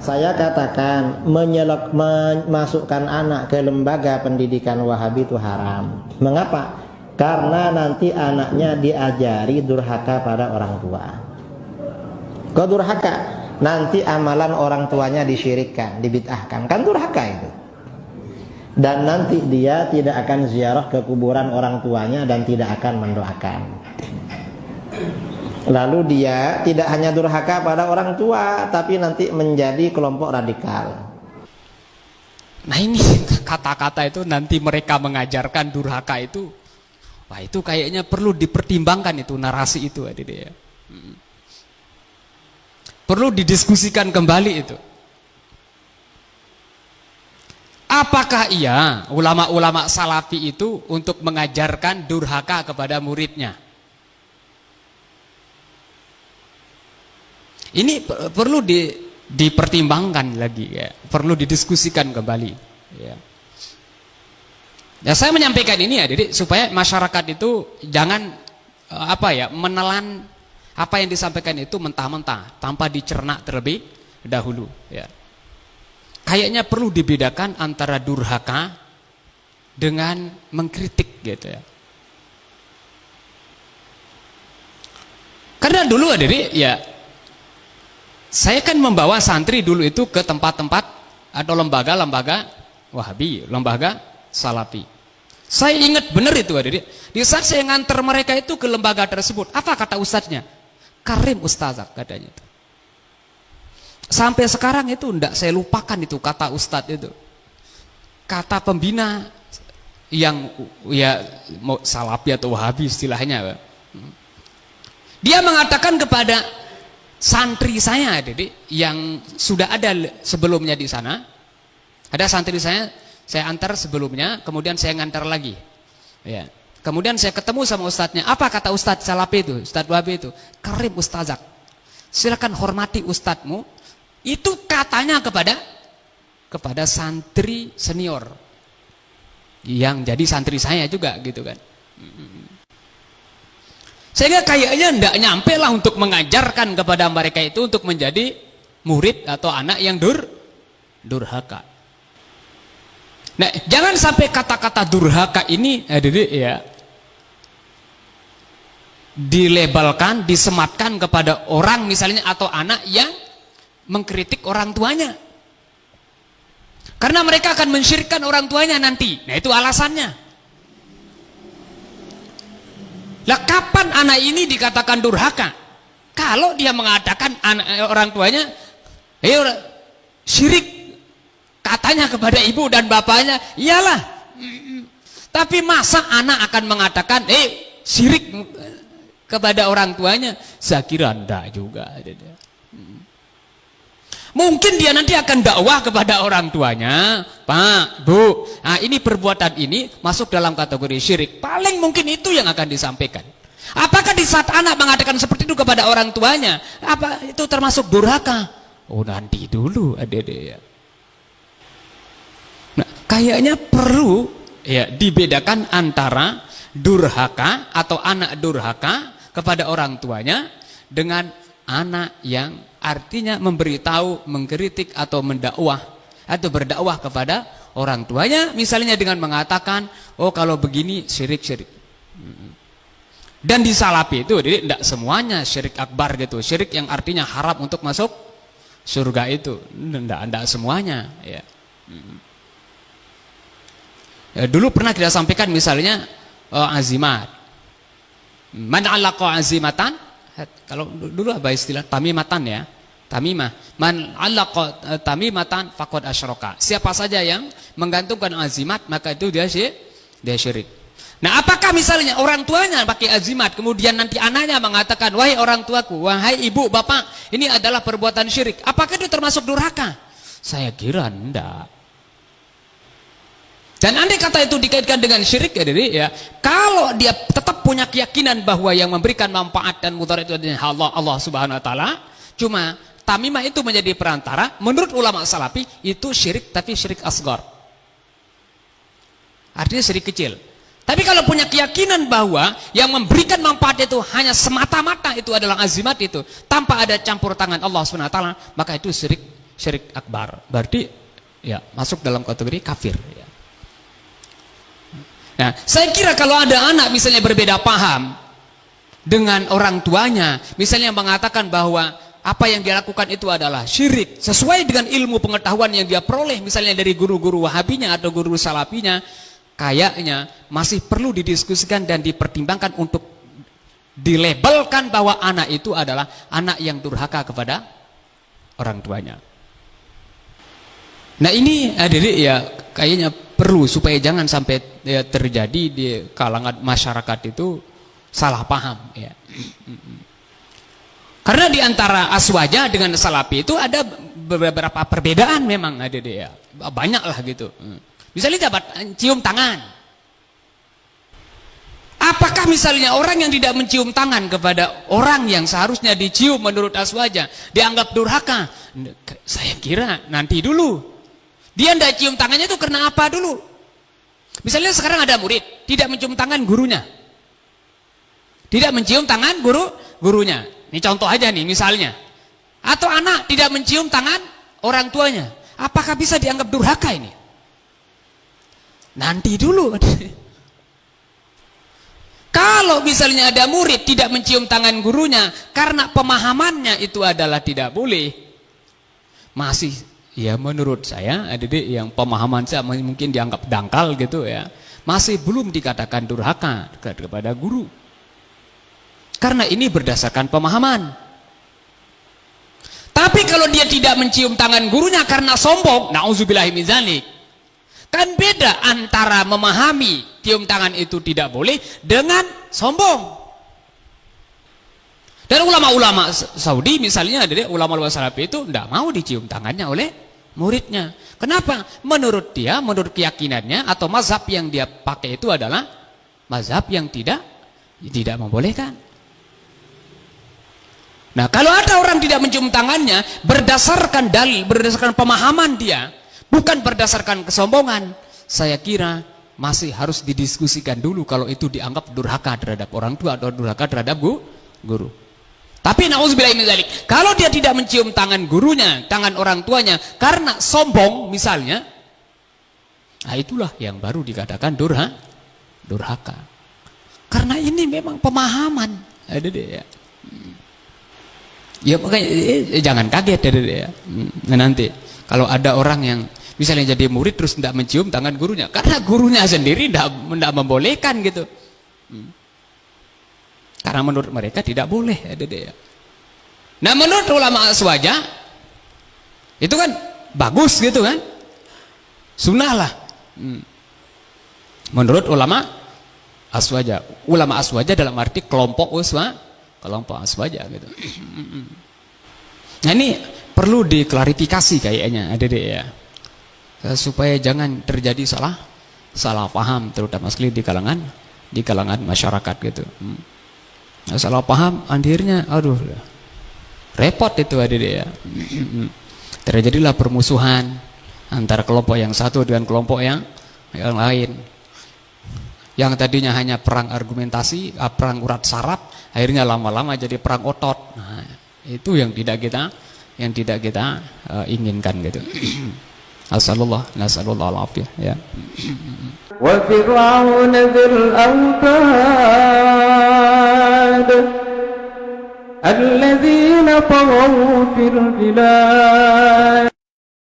saya katakan memasukkan anak ke lembaga pendidikan Wahabi itu haram. Mengapa? Karena nanti anaknya diajari durhaka pada orang tua. Kau durhaka, nanti amalan orang tuanya disyirikkan, dibid'ahkan. Kan durhaka itu. Dan nanti dia tidak akan ziarah ke kuburan orang tuanya dan tidak akan mendoakan. Lalu dia tidak hanya durhaka pada orang tua, tapi nanti menjadi kelompok radikal. Nah ini kata-kata itu nanti mereka mengajarkan durhaka itu, wah itu kayaknya perlu dipertimbangkan itu narasi itu, adik ya. Perlu didiskusikan kembali itu. Apakah iya ulama-ulama salafi itu untuk mengajarkan durhaka kepada muridnya? Ini perlu dipertimbangkan lagi, ya. Perlu didiskusikan kembali. Ya. Ya saya menyampaikan ini ya, jadi supaya masyarakat itu jangan menelan apa yang disampaikan itu mentah-mentah tanpa dicerna terlebih dahulu. Ya. Kayaknya perlu dibedakan antara durhaka dengan mengkritik, gitu ya. Karena dulu ya. Saya kan membawa santri dulu itu ke tempat-tempat atau lembaga-lembaga Wahabi, lembaga Salafi. Saya ingat benar itu, adik. Di saat saya nganter mereka itu ke lembaga tersebut, apa kata ustadznya? Karim ustazah katanya itu. Sampai sekarang itu enggak saya lupakan itu kata ustadz itu. Kata pembina yang ya mau Salafi atau Wahabi istilahnya. Dia mengatakan kepada santri saya, Dede, yang sudah ada sebelumnya di sana, ada santri saya antar sebelumnya, kemudian saya ngantar lagi, ya. Kemudian saya ketemu sama ustadznya. Apa kata ustadz Salafi itu, ustadz Wahabi itu? Karim ustazak, silakan hormati ustadzmu. Itu katanya kepada santri senior yang jadi santri saya juga, gitu kan. Sehingga kayaknya tidak nyampe lah untuk mengajarkan kepada mereka itu untuk menjadi murid atau anak yang durhaka. Nah, jangan sampai kata-kata durhaka ini ya dilabelkan, disematkan kepada orang misalnya atau anak yang mengkritik orang tuanya. Karena mereka akan mensyirikkan orang tuanya nanti. Nah, itu alasannya. Lah kapan anak ini dikatakan durhaka? Kalau dia mengatakan orang tuanya syirik katanya kepada ibu dan bapaknya, iyalah. Tapi masa anak akan mengatakan syirik kepada orang tuanya? Saya kira enggak juga. Mungkin dia nanti akan dakwah kepada orang tuanya, Pak, Bu, nah ini perbuatan ini masuk dalam kategori syirik. Paling mungkin itu yang akan disampaikan. Apakah di saat anak mengatakan seperti itu kepada orang tuanya, apa itu termasuk durhaka? Oh, nanti dulu, adik-adik ya. Nah, kayaknya perlu ya dibedakan antara durhaka atau anak durhaka kepada orang tuanya dengan anak yang artinya memberitahu, mengkritik atau mendakwah atau berdakwah kepada orang tuanya, misalnya dengan mengatakan, oh kalau begini syirik. Dan di Salafi itu jadi tidak semuanya syirik akbar gitu, syirik yang artinya haram untuk masuk surga itu, tidak semuanya ya. Ya, dulu pernah kita sampaikan misalnya azimat, man alaqa azimatan, kalau dulu apa istilah tamimatan ya, tamimah, man alaqa tamimatan faqad asyraka. Siapa saja yang menggantungkan azimat maka itu dia syirik. Nah, apakah misalnya orang tuanya pakai azimat kemudian nanti anaknya mengatakan, wahai orang tuaku, wahai ibu bapak, ini adalah perbuatan syirik, apakah itu termasuk durhaka? Saya kira enggak. Dan andai kata itu dikaitkan dengan syirik ya, kalau dia tetap punya keyakinan bahwa yang memberikan manfaat dan mudarat itu adalah Allah Subhanahu wa taala, cuma tamimah itu menjadi perantara, menurut ulama Salafi itu syirik, tapi syirik asghar. Artinya syirik kecil. Tapi kalau punya keyakinan bahwa yang memberikan manfaat itu hanya semata-mata itu adalah azimat itu, tanpa ada campur tangan Allah Subhanahu wa taala, maka itu syirik syirik akbar. Berarti ya masuk dalam kategori kafir ya. Nah, saya kira kalau ada anak misalnya berbeda paham dengan orang tuanya, misalnya mengatakan bahwa apa yang dia lakukan itu adalah syirik sesuai dengan ilmu pengetahuan yang dia peroleh misalnya dari guru-guru Wahabinya atau guru Salafinya, kayaknya masih perlu didiskusikan dan dipertimbangkan untuk dilabelkan bahwa anak itu adalah anak yang durhaka kepada orang tuanya. Nah ini adik-adik ya kayaknya perlu supaya jangan sampai ya, terjadi di kalangan masyarakat itu salah paham ya. Karena di antara aswaja dengan salafi itu ada beberapa perbedaan memang adik-adik ya. Banyak lah gitu. Misalnya dapat cium tangan. Apakah misalnya orang yang tidak mencium tangan kepada orang yang seharusnya dicium menurut aswaja dianggap durhaka? Saya kira nanti dulu. Dia tidak cium tangannya itu karena apa dulu? Misalnya sekarang ada murid tidak mencium tangan gurunya. Tidak mencium tangan gurunya. Ini contoh aja nih misalnya. Atau anak tidak mencium tangan orang tuanya. Apakah bisa dianggap durhaka ini? Nanti dulu. Kalau misalnya ada murid tidak mencium tangan gurunya karena pemahamannya itu adalah tidak boleh, masih ya menurut saya adik-adik yang pemahaman saya mungkin dianggap dangkal gitu ya, masih belum dikatakan durhaka kepada guru. Karena ini berdasarkan pemahaman. Tapi kalau dia tidak mencium tangan gurunya karena sombong, na'udzubillahi min dzalik. Kan beda antara memahami cium tangan itu tidak boleh dengan sombong. Dan ulama-ulama Saudi misalnya, ulama-ulama Salafi itu tidak mau dicium tangannya oleh muridnya. Kenapa? Menurut dia, menurut keyakinannya atau mazhab yang dia pakai itu adalah mazhab yang tidak membolehkan. Nah, kalau ada orang tidak mencium tangannya berdasarkan dalil, berdasarkan pemahaman dia, bukan berdasarkan kesombongan, saya kira masih harus didiskusikan dulu kalau itu dianggap durhaka terhadap orang tua atau durhaka terhadap guru. Tapi na'udzubillahi min dzalik, kalau dia tidak mencium tangan gurunya, tangan orang tuanya karena sombong misalnya, nah itulah yang baru dikatakan durhaka. Karena ini memang pemahaman. Ada deh ya. Ya makanya jangan kaget ya. Nanti kalau ada orang yang misalnya jadi murid terus tidak mencium tangan gurunya karena gurunya sendiri tidak membolehkan gitu. Karena menurut mereka tidak boleh ya. Nah menurut ulama aswaja itu kan bagus gitu kan, sunnah lah. Menurut ulama aswaja dalam arti kelompok aswaja gitu. Nah ini perlu diklarifikasi kayaknya ya, supaya jangan terjadi salah paham terutama sekali di kalangan masyarakat gitu. Nah, salah paham akhirnya aduh repot itu ya. Terjadilah permusuhan antara kelompok yang satu dengan kelompok yang lain. Yang tadinya hanya perang argumentasi, perang urat saraf, akhirnya lama-lama jadi perang otot. Nah, itu yang tidak kita inginkan gitu. Nasallallahu alaihi ya. Wa fir'aun dzil autad alladzina taghaw fil bilad